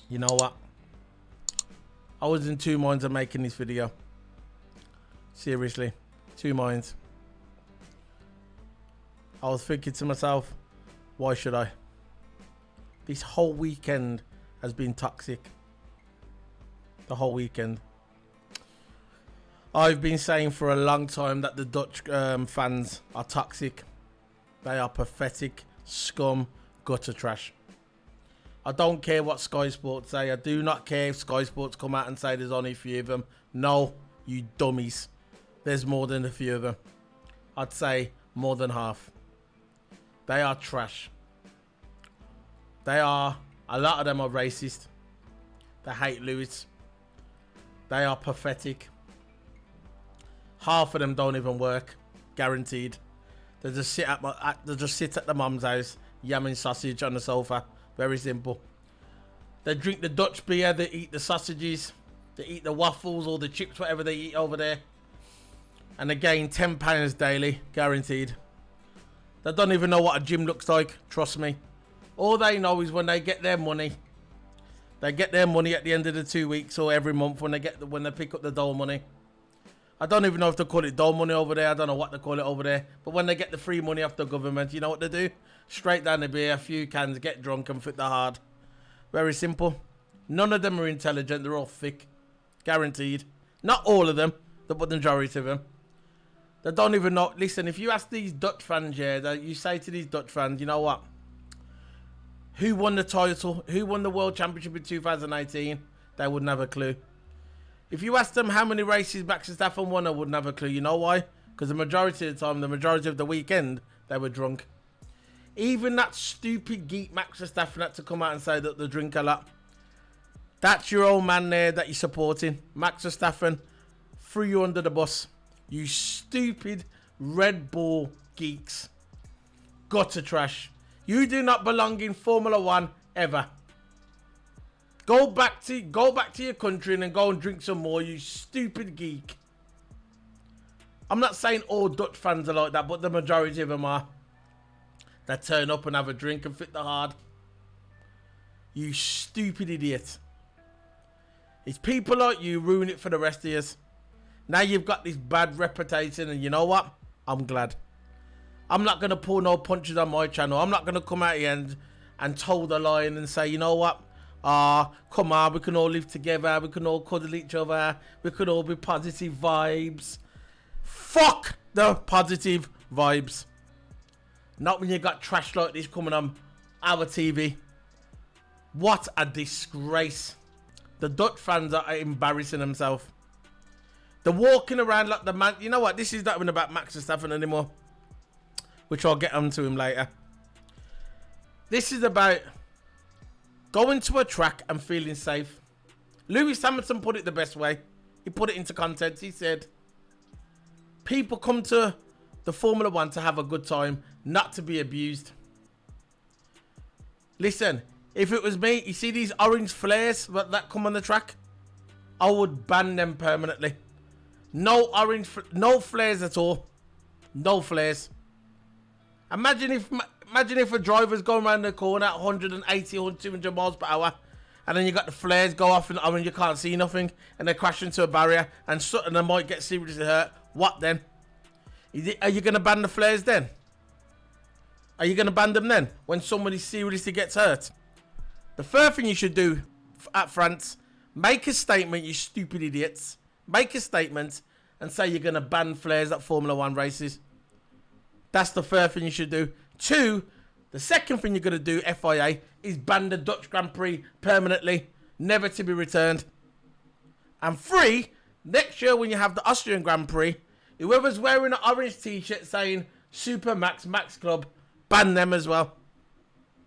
You know what? I was in two minds of making this video. Seriously, two minds. I was thinking to myself, why should I? This whole weekend has been toxic. The whole weekend. I've been saying for a long time that the Dutch fans are toxic. They are pathetic, scum, gutter trash. I don't care what Sky Sports say. I do not care if Sky Sports come out and say there's only a few of them. No, you dummies. There's more than a few of them. I'd say more than half. They are trash. A lot of them are racist. They hate Lewis. They are pathetic. Half of them don't even work, guaranteed. They just sit at the mum's house, yamming sausage on the sofa. Very simple. They drink the Dutch beer, they eat the sausages, they eat the waffles or the chips, whatever they eat over there. And they gain £10 daily, guaranteed. They don't even know what a gym looks like, trust me. All they know is when they get their money. They get their money at the end of the 2 weeks or every month when they pick up the dole money. I don't even know if they call it dole money over there. I don't know what they call it over there. But when they get the free money off the government, you know what they do? Straight down the beer, a few cans, get drunk and fit the hard. Very simple. None of them are intelligent. They're all thick. Guaranteed. Not all of them, but the majority of them. They don't even know. Listen, if you ask these Dutch fans, yeah, you say to these Dutch fans, you know what? Who won the title? Who won the World Championship in 2018? They wouldn't have a clue. If you ask them how many races Max Verstappen won, I wouldn't have a clue. You know why? Because the majority of the time, the majority of the weekend, they were drunk. Even that stupid geek Max Verstappen had to come out and say that they drink a lot. That's your old man there that you're supporting. Max Verstappen threw you under the bus. You stupid Red Bull geeks. Gutter trash. You do not belong in Formula 1 ever. Go back to your country and then go and drink some more, you stupid geek. I'm not saying all Dutch fans are like that, but the majority of them are. They turn up and have a drink and fit the hard. You stupid idiot. It's people like you ruin it for the rest of us. Now you've got this bad reputation, and you know what? I'm glad. I'm not going to pull no punches on my channel. I'm not going to come out here and toe the line and say, you know what? Come on, we can all live together. We can all cuddle each other. We can all be positive vibes. Fuck the positive vibes. Not when you got trash like this coming on our TV. What a disgrace. The Dutch fans are embarrassing themselves. They're walking around like the man. You know what? This is not even about Max Verstappen anymore. Which I'll get onto him later. This is about going to a track and feeling safe. Lewis Hamilton put it the best way. He put it into context. He said, people come to the Formula 1 to have a good time, not to be abused. Listen, if it was me, you see these orange flares that come on the track? I would ban them permanently. No no flares at all. No flares. Imagine if a driver's going around the corner at 180 or 200 miles per hour, and then you got the flares go off and you can't see nothing, and they crash into a barrier and they might get seriously hurt. What then? Are you going to ban the flares then? Are you going to ban them then when somebody seriously gets hurt? The first thing you should do at France, make a statement, you stupid idiots. Make a statement and say you're going to ban flares at Formula 1 races. That's the first thing you should do. 2, the second thing you're going to do, FIA, is ban the Dutch Grand Prix permanently, never to be returned. And 3, next year when you have the Austrian Grand Prix, whoever's wearing an orange t-shirt saying Super Max, Max Club, ban them as well.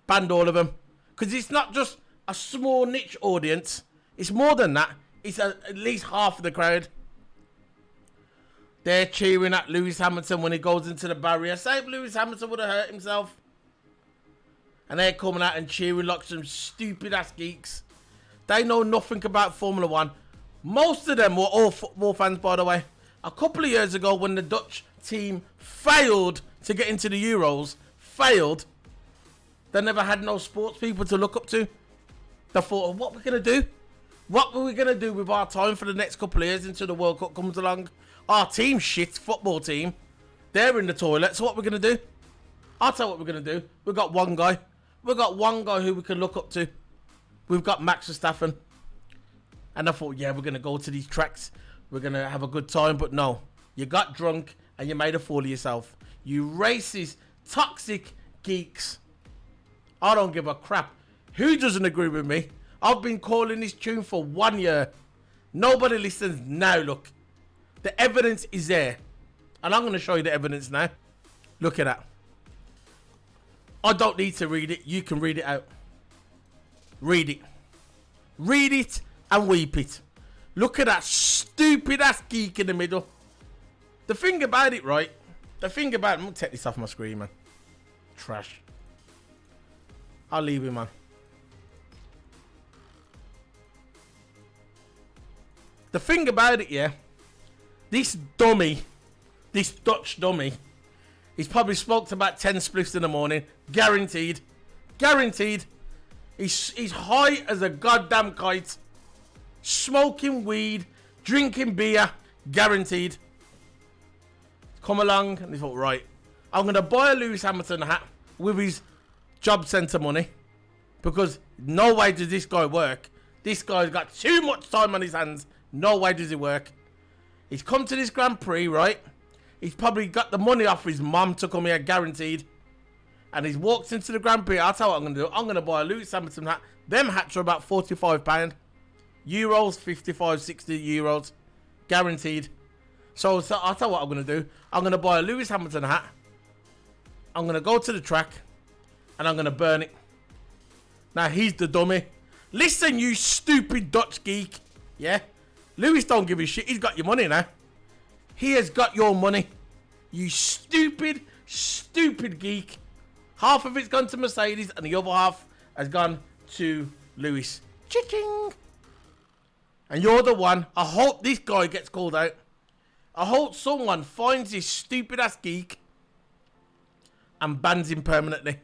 Ban all of them. Because it's not just a small niche audience. It's more than that. It's at least half of the crowd. They're cheering at Lewis Hamilton when he goes into the barrier. Say if Lewis Hamilton would have hurt himself. And they're coming out and cheering like some stupid ass geeks. They know nothing about Formula 1. Most of them were all football fans, by the way. A couple of years ago when the Dutch team failed to get into the Euros, they never had no sports people to look up to. They thought, what we're going to do? What were we going to do with our time for the next couple of years until the World Cup comes along? Our team shit, football team. They're in the toilet, so what we're going to do? I'll tell you what we're going to do. We've got one guy. We've got one guy who we can look up to. We've got Max Verstappen. And I thought, yeah, we're going to go to these tracks. We're going to have a good time. But no, you got drunk and you made a fool of yourself. You racist, toxic geeks. I don't give a crap. Who doesn't agree with me? I've been calling this tune for 1 year. Nobody listens now, look. The evidence is there. And I'm going to show you the evidence now. Look at that. I don't need to read it. You can read it out. Read it. Read it and weep it. Look at that stupid ass geek in the middle. The thing about it, right? The thing about it, I'm going to take this off my screen, man. Trash. I'll leave it, man. The thing about it, yeah. This dummy, this Dutch dummy, he's probably smoked about 10 spliffs in the morning. Guaranteed. Guaranteed. He's high as a goddamn kite. Smoking weed. Drinking beer. Guaranteed. Come along. And he thought, right, I'm going to buy a Lewis Hamilton hat with his job centre money. Because no way does this guy work. This guy's got too much time on his hands. No way does it work. He's come to this Grand Prix, right? He's probably got the money off his mum to come here, guaranteed. And he's walked into the Grand Prix. I'll tell you what I'm going to do. I'm going to buy a Lewis Hamilton hat. Them hats are about £45. Euros, 55, 60 euros. Guaranteed. So I'll tell you what I'm going to do. I'm going to buy a Lewis Hamilton hat. I'm going to go to the track. And I'm going to burn it. Now, he's the dummy. Listen, you stupid Dutch geek. Yeah? Lewis don't give a shit. He's got your money now. He has got your money. You stupid, stupid geek. Half of it's gone to Mercedes and the other half has gone to Lewis. Ching. And you're the one. I hope this guy gets called out. I hope someone finds this stupid ass geek and bans him permanently.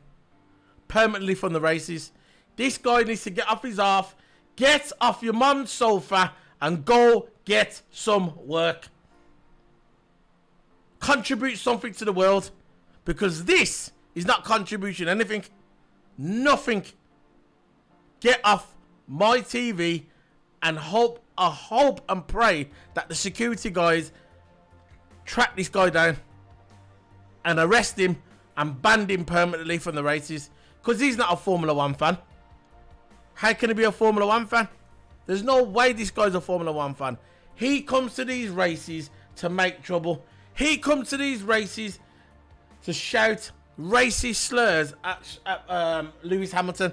Permanently from the races. This guy needs to get off his arse. Get off your mum's sofa and go get some work. Contribute something to the world. Because this is not contributing anything. Nothing. Get off my TV and I hope and pray that the security guys track this guy down and arrest him and ban him permanently from the races. Because he's not a Formula 1 fan. How can he be a Formula 1 fan? There's no way this guy's a Formula 1 fan. He comes to these races to make trouble. He comes to these races to shout racist slurs at Lewis Hamilton.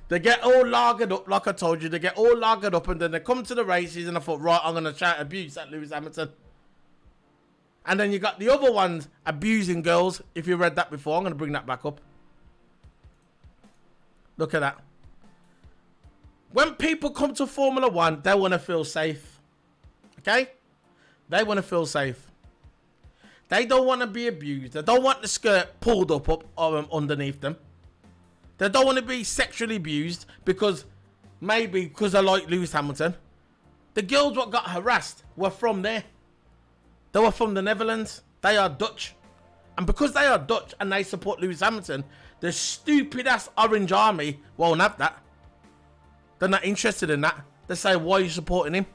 They get all lagered up, like I told you. They get all lagered up and then they come to the races and I thought, right, I'm going to shout abuse at Lewis Hamilton. And then you got the other ones abusing girls. If you read that before, I'm going to bring that back up. Look at that. When people come to Formula 1, they want to feel safe. Okay? They want to feel safe. They don't want to be abused. They don't want the skirt pulled up underneath them. They don't want to be sexually abused because because I like Lewis Hamilton. The girls what got harassed were from there. They were from the Netherlands. They are Dutch. And because they are Dutch and they support Lewis Hamilton, the stupid ass Orange Army won't have that. They're not interested in that. They say, why are you supporting him?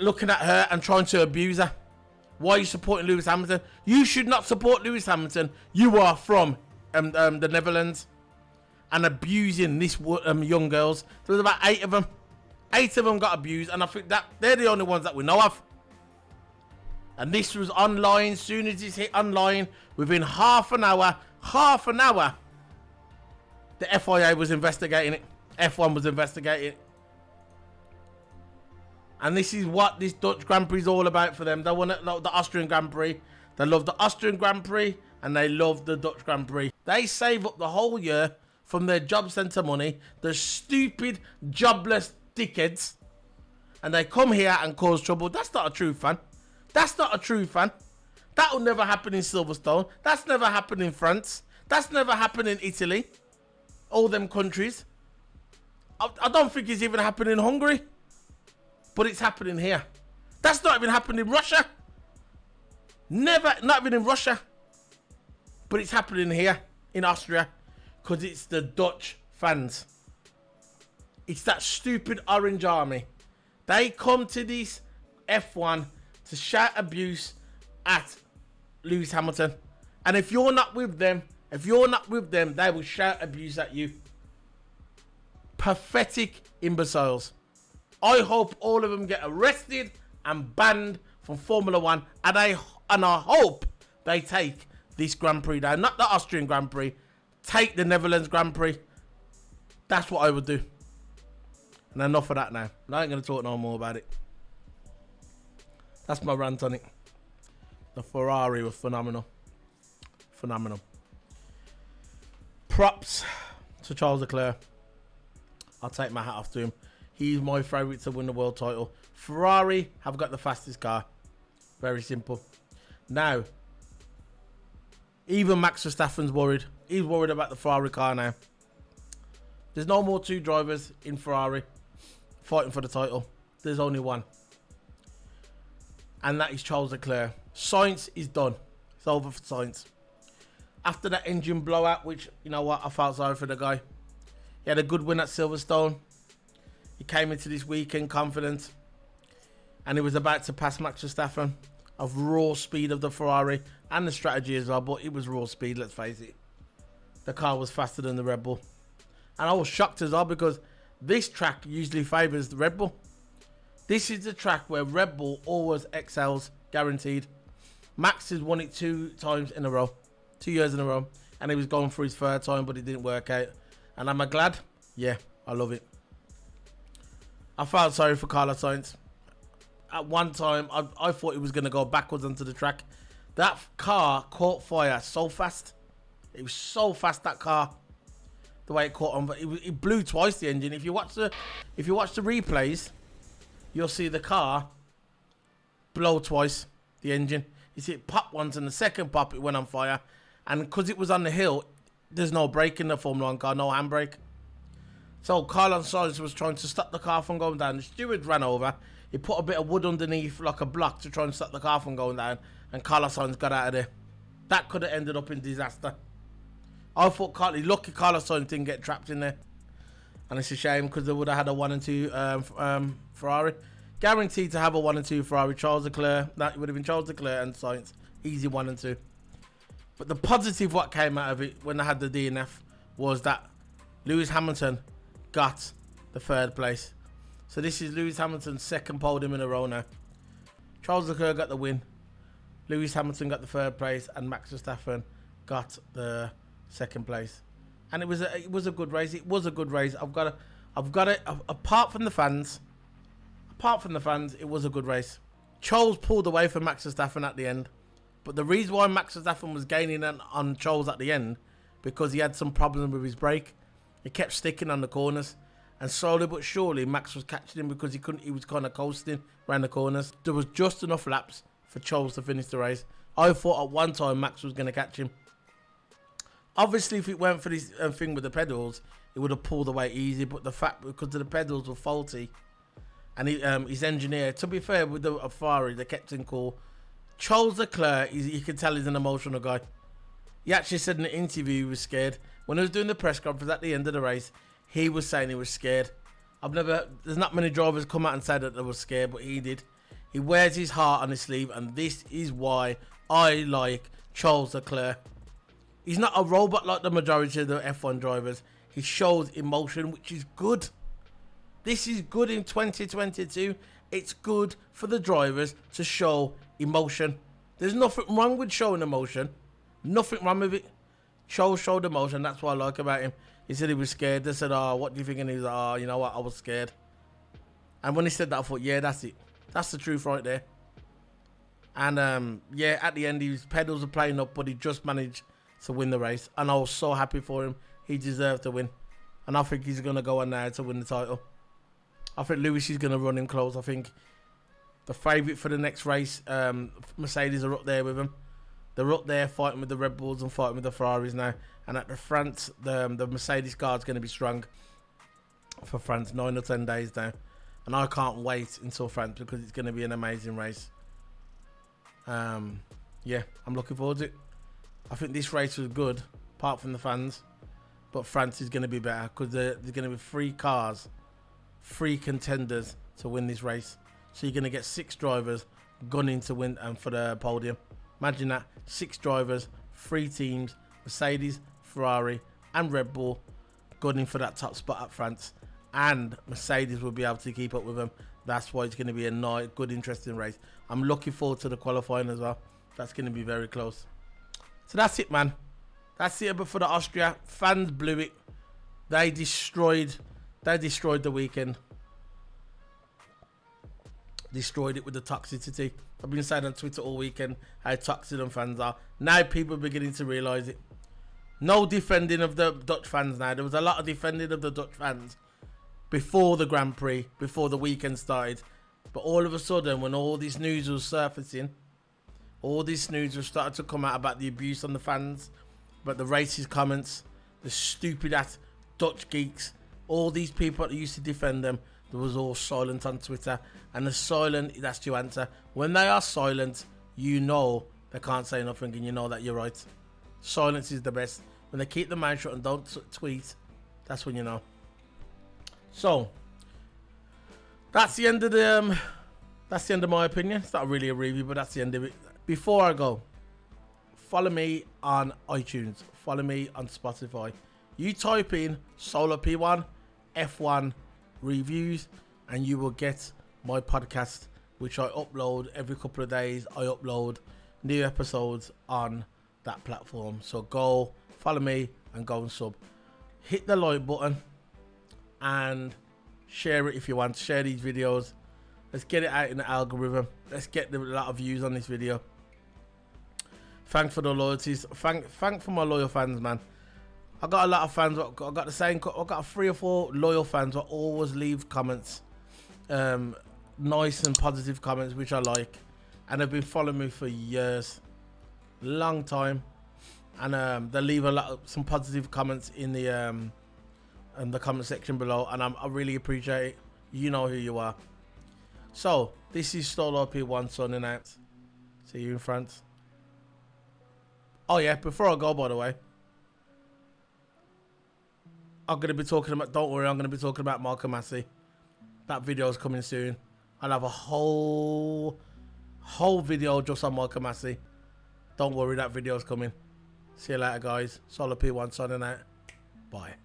Looking at her and trying to abuse her. Why are you supporting Lewis Hamilton? You should not support Lewis Hamilton. You are from the Netherlands. And abusing these young girls. There was about 8 of them. 8 of them got abused. And I think that they're the only ones that we know of. And this was online. Soon as this hit online, within half an hour, the FIA was investigating it. F1 was investigating it. And this is what this Dutch Grand Prix is all about for them. They want the Austrian Grand Prix. They love the Austrian Grand Prix and they love the Dutch Grand Prix. They save up the whole year from their job centre money. The stupid, jobless dickheads. And they come here and cause trouble. That's not a true fan. That's not a true fan. That will never happen in Silverstone. That's never happened in France. That's never happened in Italy. All them countries. I don't think it's even happening in Hungary. But it's happening here. That's not even happening in Russia. Never, not even in Russia. But it's happening here in Austria. Because it's the Dutch fans. It's that stupid orange army. They come to this F1 to shout abuse at Lewis Hamilton. And if you're not with them, they will shout abuse at you. Pathetic imbeciles. I hope all of them get arrested and banned from Formula 1. And I hope they take this Grand Prix down. Not the Austrian Grand Prix. Take the Netherlands Grand Prix. That's what I would do. And enough of that now. I ain't going to talk no more about it. That's my rant on it. The Ferrari was phenomenal. Phenomenal. Props to Charles Leclerc. I'll take my hat off to him. He's my favourite to win the world title. Ferrari have got the fastest car. Very simple. Now, even Max Verstappen's worried. He's worried about the Ferrari car now. There's no more two drivers in Ferrari fighting for the title. There's only one. And that is Charles Leclerc. Sainz is done. It's over for Sainz. After that engine blowout, which, you know what, I felt sorry for the guy. He had a good win at Silverstone. He came into this weekend confident. And he was about to pass Max Verstappen of raw speed of the Ferrari and the strategy as well. But it was raw speed, let's face it. The car was faster than the Red Bull. And I was shocked as well because this track usually favours the Red Bull. This is the track where Red Bull always excels, guaranteed. Max has won it 2 times in a row. 2 years in a row. And he was going for his 3rd time, but it didn't work out. And am I glad? Yeah, I love it. I felt sorry for Carlos Sainz. At one time, I thought he was going to go backwards onto the track. That car caught fire so fast. It was so fast, that car. The way it caught on, but it blew twice the engine. If you watch the replays, you'll see the car blow twice the engine. You see it pop once, and the second pop it went on fire. And because it was on the hill, there's no brake in the Formula 1 car, no handbrake. So Carlos Sainz was trying to stop the car from going down. The steward ran over. He put a bit of wood underneath, like a block, to try and stop the car from going down. And Carlos Sainz got out of there. That could have ended up in disaster. I thought lucky Carlos Sainz didn't get trapped in there. And it's a shame because they would have had a 1 and 2 Ferrari. Guaranteed to have a 1 and 2 Ferrari. Charles Leclerc. That would have been Charles Leclerc and Sainz. Easy 1 and 2. But the positive what came out of it when they had the DNF was that Lewis Hamilton got the 3rd place. So this is Lewis Hamilton's 2nd podium in a row now. Charles Leclerc got the win. Lewis Hamilton got the 3rd place, and Max Verstappen got the 2nd place. And it was a good race. It was a good race. I've got it. Apart from the fans, it was a good race. Charles pulled away from Max Verstappen at the end, but the reason why Max Verstappen was gaining on Charles at the end because he had some problems with his brake. He kept sticking on the corners, and slowly but surely Max was catching him because he couldn't. He was kind of coasting around the corners. There was just enough laps for Charles to finish the race. I thought at one time Max was going to catch him. Obviously, if it weren't for this thing with the pedals, it would have pulled away easy. But the fact because the pedals were faulty, and his engineer, to be fair with the Ferrari, they kept him cool. Charles Leclerc, you can tell he's an emotional guy. He actually said in an interview he was scared. When he was doing the press conference at the end of the race, he was saying he was scared. There's not many drivers come out and say that they were scared, but he did. He wears his heart on his sleeve, and this is why I like Charles Leclerc. He's not a robot like the majority of the F1 drivers. He shows emotion, which is good. This is good in 2022. It's good for the drivers to show emotion. There's nothing wrong with showing emotion. Nothing wrong with it. Charles showed emotion. That's what I like about him. He said he was scared. They said, "Oh, what do you think?" And he was like, "Oh, you know what? I was scared." And when he said that, I thought, yeah, that's it. That's the truth right there. And yeah, at the end, his pedals were playing up, but he just managed to win the race. And I was so happy for him. He deserved to win. And I think he's going to go on now to win the title. I think Lewis is going to run him close. I think the favourite for the next race, Mercedes are up there with him. They're up there fighting with the Red Bulls and fighting with the Ferraris now. And at the front, the Mercedes car is going to be strong. for France, 9 or 10 days now. And I can't wait until France because it's going to be an amazing race. Yeah, I'm looking forward to it. I think this race was good, apart from the fans. But France is going to be better because there's going to be 3 cars, 3 contenders to win this race. So you're going to get 6 drivers gunning to win and for the podium. Imagine that, 6 drivers, 3 teams, Mercedes, Ferrari and Red Bull gunning for that top spot at France. And Mercedes will be able to keep up with them. That's why it's going to be a nice, good, interesting race. I'm looking forward to the qualifying as well. That's going to be very close. So that's it, man. That's it. But for the Austria, fans blew it. They destroyed the weekend. Destroyed it with the toxicity. I've been saying on Twitter all weekend how toxic them fans are. Now people are beginning to realise it. No defending of the Dutch fans now. There was a lot of defending of the Dutch fans before the Grand Prix, before the weekend started. But all of a sudden, when all this news was surfacing, all this news was starting to come out about the abuse on the fans, about the racist comments, the stupid ass Dutch geeks, all these people that used to defend them, there was all silent on Twitter. And the silent, that's your answer. When they are silent, you know they can't say nothing and you know that you're right. Silence is the best. When they keep the mouth shut and don't tweet, that's when you know. So that's the end of the that's the end of my opinion. It's not really a review, but that's the end of it. Before I go, follow me on iTunes, follow me on Spotify. You type in Solo P1 F1 reviews and you will get my podcast, which I upload every couple of days. I upload new episodes on that platform. So go follow me and go and sub. Hit the like button and share it if you want. Share these videos. Let's get it out in the algorithm. Let's get a lot of views on this video. Thanks for the loyalties. Thank for my loyal fans, man. I got a lot of fans. I got the same. I got 3 or 4 loyal fans that always leave comments, nice and positive comments, which I like, and they've been following me for years, long time, and they leave some positive comments in the comment section below, and I really appreciate it. You know who you are. So this is Solo P1 signing out. See you in France. Oh yeah, before I go, by the way, I'm going to be talking about, don't worry, I'm going to be talking about Marco Massi. That video is coming soon. I'll have a whole video just on Marco Massi. Don't worry, that video is coming. See you later, guys. Solo P1 signing out. Bye.